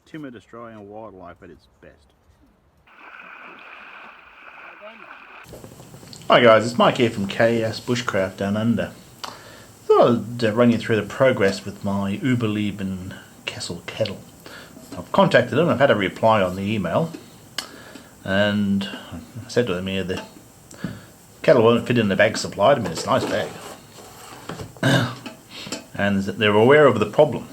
timid Australian wildlife at its best. Hi guys, it's Mike here from KS Bushcraft Down Under. Thought I'd run you through the progress with my Uberleben Kessel kettle. I've contacted them, I've had a reply on the email, and I said to them here the kettle won't fit in the bag supplied. I mean, it's a nice bag. And they're aware of the problem.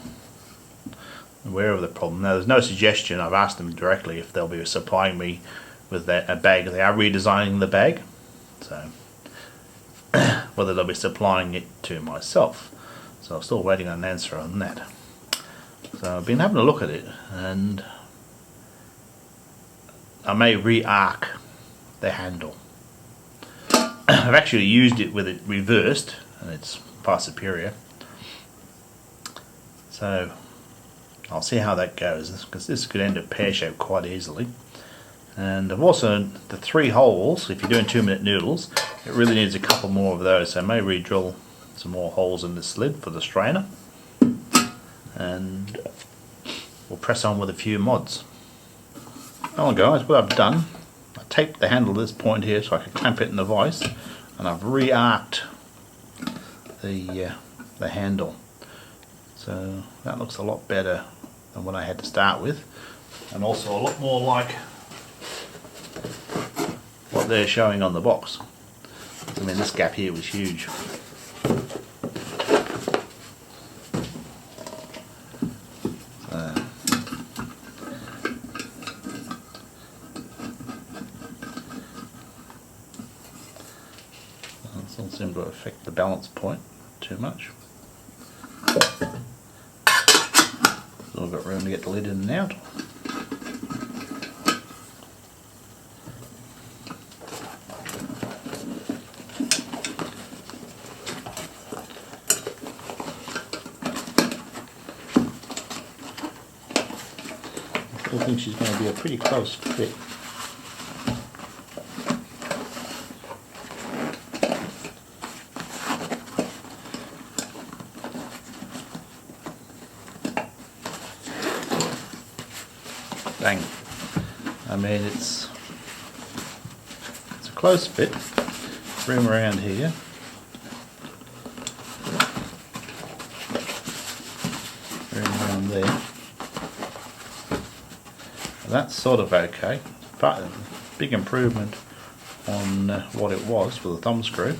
Now, there's no suggestion. I've asked them directly if they'll be supplying me with a bag. They are redesigning the bag, so whether they'll be supplying it to myself. So I'm still waiting on an answer on that. So I've been having a look at it, and I may re-arc the handle. I've actually used it with it reversed, and it's far superior. So I'll see how that goes, because this could end up pear-shaped quite easily. And I've also, the 3 holes, if you're doing 2-minute noodles, it really needs a couple more of those, so I may re-drill some more holes in this lid for the strainer, and we'll press on with a few mods. Well guys, what I've done, I taped the handle to this point here so I can clamp it in the vise, and I've re-arced the handle. So that looks a lot better than what I had to start with, and also a lot more like what they're showing on the box. I mean, this gap here was huge. It doesn't seem to affect the balance point too much. Still got room to get the lid in and out. I still think she's going to be a pretty close fit. Bang. I mean, it's a close fit. Room around here. Room around there. That's sort of okay. But big improvement on what it was with a thumb screw.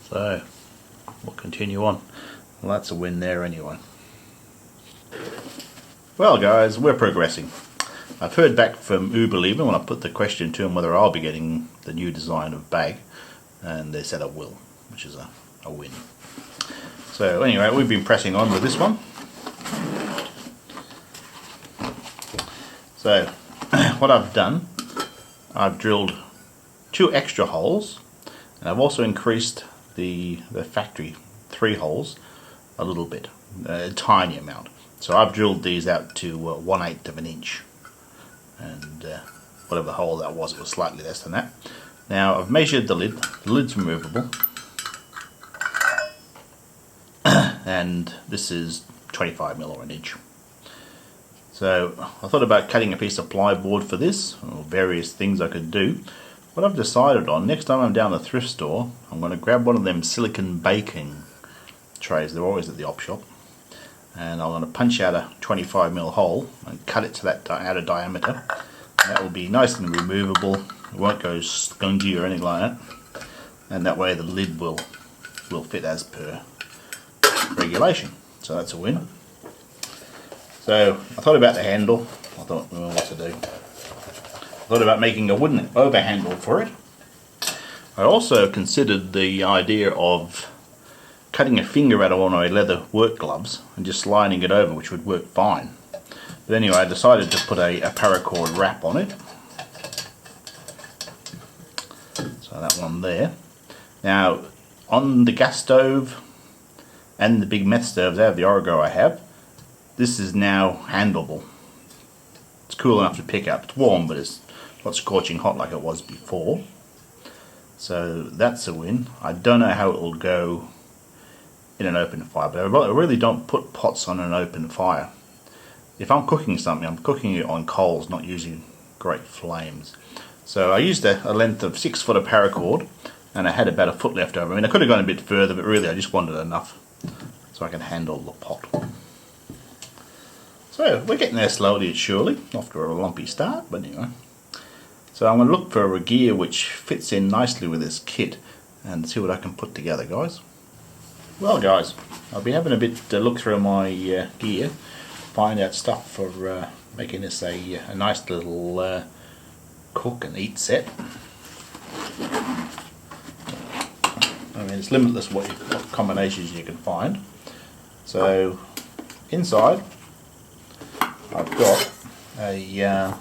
So we'll continue on. Well, that's a win there anyway. Well guys, we're progressing. I've heard back from Uberleben when I put the question to them whether I'll be getting the new design of bag, and they said I will, which is a win. So anyway, we've been pressing on with this one. So what I've done, I've drilled 2 extra holes, and I've also increased the factory 3 holes a little bit, a tiny amount. So I've drilled these out to 1/8 of an inch, and whatever hole that was, it was slightly less than that. Now I've measured the lid. The lid's removable, and this is 25mm or an inch. So I thought about cutting a piece of plyboard for this, or various things I could do. What I've decided on, next time I'm down the thrift store, I'm going to grab one of them silicon baking trays. They're always at the op shop. And I'm going to punch out a 25mm hole and cut it to that outer diameter. And that will be nice and removable. It won't go skunky or anything like that. And that way the lid will fit as per regulation. So that's a win. So I thought about the handle. I thought, well, what to do. I thought about making a wooden over handle for it. I also considered the idea of cutting a finger out of one of my leather work gloves and just sliding it over, which would work fine. But anyway, I decided to put a paracord wrap on it. So that one there. Now, on the gas stove and the big meth stoves out of the Origo I have, this is now handleable. It's cool enough to pick up. It's warm, but it's not scorching hot like it was before. So that's a win. I don't know how it will go in an open fire, but I really don't put pots on an open fire. if I'm cooking something, I'm cooking it on coals, not using great flames. So I used a length of 6 foot of paracord, and I had about a foot left over. I mean, I could have gone a bit further, but really I just wanted enough so I can handle the pot. So we're getting there slowly and surely, after a lumpy start, but anyway. So I'm going to look for a gear which fits in nicely with this kit and see what I can put together, guys. Well guys, I've been having a bit to look through my gear, find out stuff for making this a nice little cook and eat set. I mean, it's limitless what combinations you can find. So inside I've got a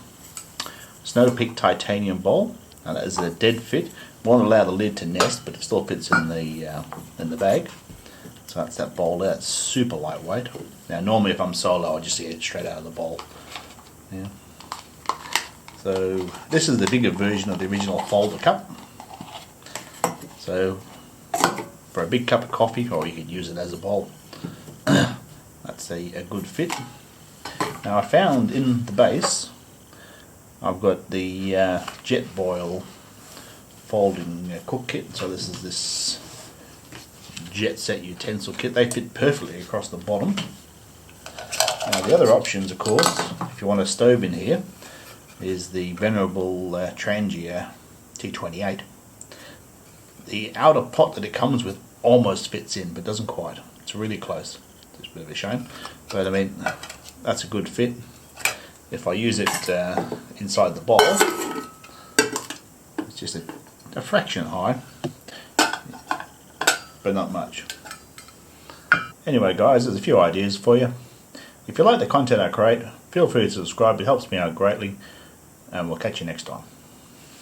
Snow Peak titanium bowl, and that is a dead fit. Won't allow the lid to nest, but it still fits in the bag. So that's that bowl there. It's super lightweight. Now normally if I'm solo, I just eat it straight out of the bowl. Yeah. So this is the bigger version of the original folder cup. So for a big cup of coffee, or you could use it as a bowl. That's a good fit. Now I found in the base, I've got the jet boil folding cook kit. So this is this jet set utensil kit. They fit perfectly across the bottom. Now the other options, of course, if you want a stove in here, is the venerable Trangia T28. The outer pot that it comes with almost fits in, but doesn't quite. It's really close. It's a bit of a shame, but I mean, that's a good fit. If I use it inside the bowl, it's just a fraction high, but not much. Anyway guys, there's a few ideas for you. If you like the content I create, feel free to subscribe. It helps me out greatly, and we'll catch you next time.